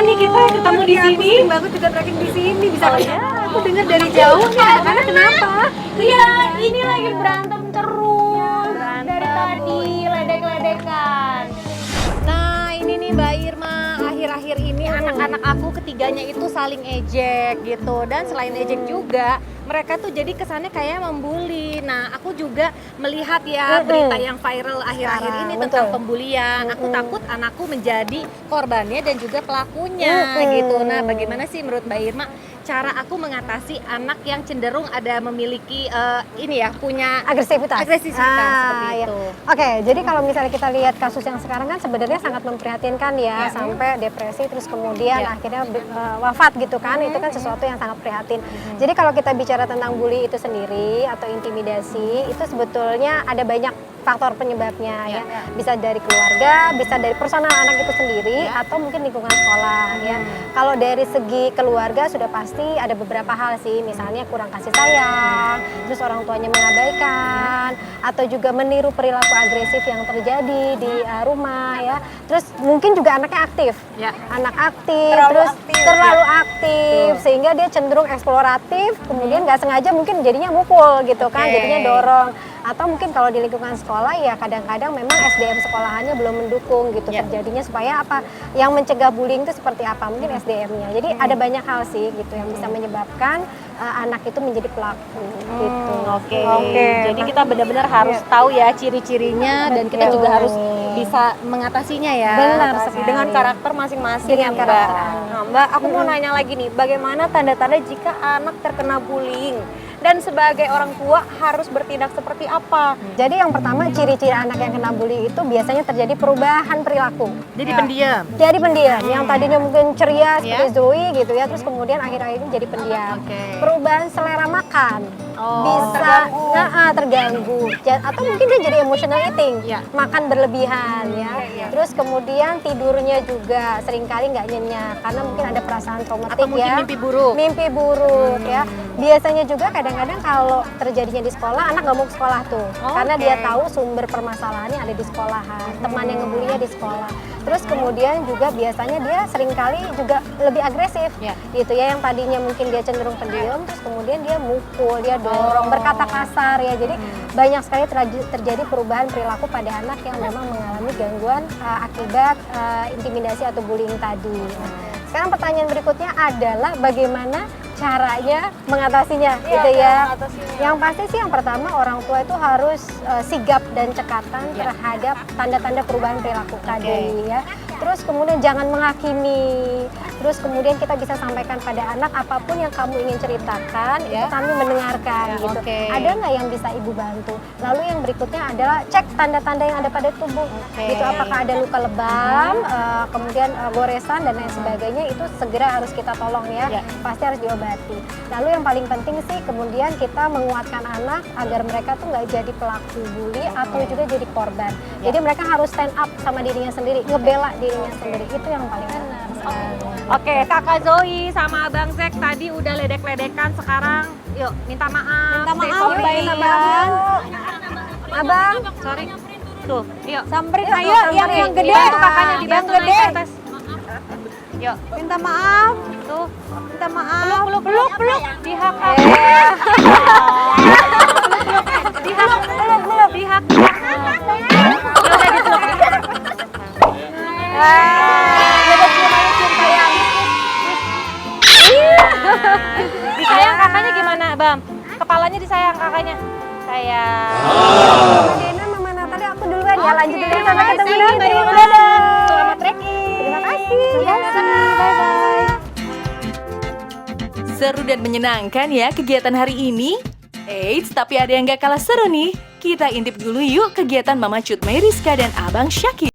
nih kita ketemu di sini. Aku banget juga tracking di sini bisa aku dengar dari jauh nih anak-anak kenapa? Iya, ini lagi berantem terus. Dari tadi ledek-ledekan. Nah, ini nih Mbak Irma, akhir-akhir ini anak-anak aku ketiganya itu saling ejek gitu. Dan selain ejek juga, mereka tuh jadi kesannya kayak membuli. Nah, aku juga melihat ya berita yang viral akhir-akhir ini tentang pembulian. Aku takut anakku menjadi korbannya dan juga pelakunya gitu. Nah, bagaimana sih menurut Mbak Irma cara aku mengatasi anak yang cenderung ada memiliki ini ya, punya agresivitas seperti itu. Oke, jadi kalau misalnya kita lihat kasus yang sekarang kan sebenarnya sangat memprihatinkan ya, sampai depresi terus kemudian akhirnya wafat gitu kan. Itu kan sesuatu yang sangat prihatin. Jadi kalau kita bicara tentang bully itu sendiri atau intimidasi, itu sebetulnya ada banyak faktor penyebabnya ya. Bisa dari keluarga, bisa dari personal anak itu sendiri atau mungkin lingkungan sekolah ya. Kalau dari segi keluarga sudah pasti ada beberapa hal sih, misalnya kurang kasih sayang, terus orang tuanya mengabaikan, atau juga meniru perilaku agresif yang terjadi di rumah ya. Terus mungkin juga anaknya aktif, anak aktif, terlalu aktif, sehingga dia cenderung eksploratif, kemudian nggak sengaja mungkin jadinya mukul gitu kan, jadinya dorong. Atau mungkin kalau di lingkungan sekolah ya kadang-kadang memang SDM sekolahannya belum mendukung gitu terjadinya, supaya apa, yang mencegah bullying itu seperti apa, mungkin SDM-nya. Jadi ada banyak hal sih gitu yang bisa menyebabkan anak itu menjadi pelaku gitu. Oke. Jadi kita benar-benar harus tahu ya ciri-cirinya dan kita juga harus bisa mengatasinya ya. Benar sekali. Dengan karakter masing-masing ya Mbak. Nah, Mbak, aku mau nanya lagi nih, bagaimana tanda-tanda jika anak terkena bullying? Dan sebagai orang tua harus bertindak seperti apa? Jadi yang pertama, ciri-ciri anak yang kena bully itu biasanya terjadi perubahan perilaku. Jadi pendiam. Jadi pendiam, yang tadinya mungkin ceria seperti Zoe gitu ya, terus kemudian akhir-akhir ini jadi pendiam. Perubahan selera makan, bisa terganggu. Atau mungkin dia jadi emotional eating, makan berlebihan ya. Terus kemudian tidurnya juga seringkali nggak nyenyak karena mungkin ada perasaan traumatik. Atau mungkin mimpi buruk. Mimpi buruk ya. Biasanya juga kadang-kadang kalau terjadinya di sekolah, anak nggak mau ke sekolah tuh, karena dia tahu sumber permasalahannya ada di sekolahan, teman yang ngebulinya di sekolah. Terus kemudian juga biasanya dia seringkali juga lebih agresif, gitu ya, yang tadinya mungkin dia cenderung pendiam, terus kemudian dia mukul, dia dorong, berkata kasar ya. Jadi banyak sekali terjadi perubahan perilaku pada anak yang memang mengalami gangguan akibat intimidasi atau bullying tadi. Sekarang pertanyaan berikutnya adalah bagaimana caranya mengatasinya gitu ya. Yang pasti sih yang pertama, orang tua itu harus sigap dan cekatan terhadap tanda-tanda perubahan perilaku tadi ya. Terus kemudian jangan menghakimi. Terus kemudian kita bisa sampaikan pada anak apapun yang kamu ingin ceritakan, itu kami mendengarkan gitu. Ada nggak yang bisa ibu bantu? Lalu yang berikutnya adalah cek tanda-tanda yang ada pada tubuh. Gitu, apakah ada luka lebam, kemudian goresan dan lain sebagainya, itu segera harus kita tolong ya. Pasti harus diobati. Lalu yang paling penting sih kemudian kita menguatkan anak agar mereka tuh nggak jadi pelaku bully atau juga jadi korban. Jadi mereka harus stand up sama dirinya sendiri, ngebela dirinya sendiri, itu yang paling benar. Oke, Kakak Zoe sama Abang Zek tadi udah ledek-ledekan, sekarang yuk minta maaf. Minta maaf, Sorry. baik abang. Abang, Sorry. Tuh, yuk. Samperin, Yuk, ayo samperin. yang gede, Itu kakaknya yang dibantu gede. naik ke atas. Yuk, Minta maaf, tuh. minta maaf. Peluk. Dihak. Dihak. Disayang kakaknya gimana, Bang? Kepalanya disayang kakaknya. Sayang. Mama Dena, Mama Natali, aku duluan ya, lanjut dulu sampai ketemu nanti. Selamat trekking. Terima kasih. Bye-bye. Seru dan menyenangkan ya kegiatan hari ini. Eits, tapi ada yang gak kalah seru nih. Kita intip dulu yuk kegiatan Mama Cut Meriska dan Abang Syakir.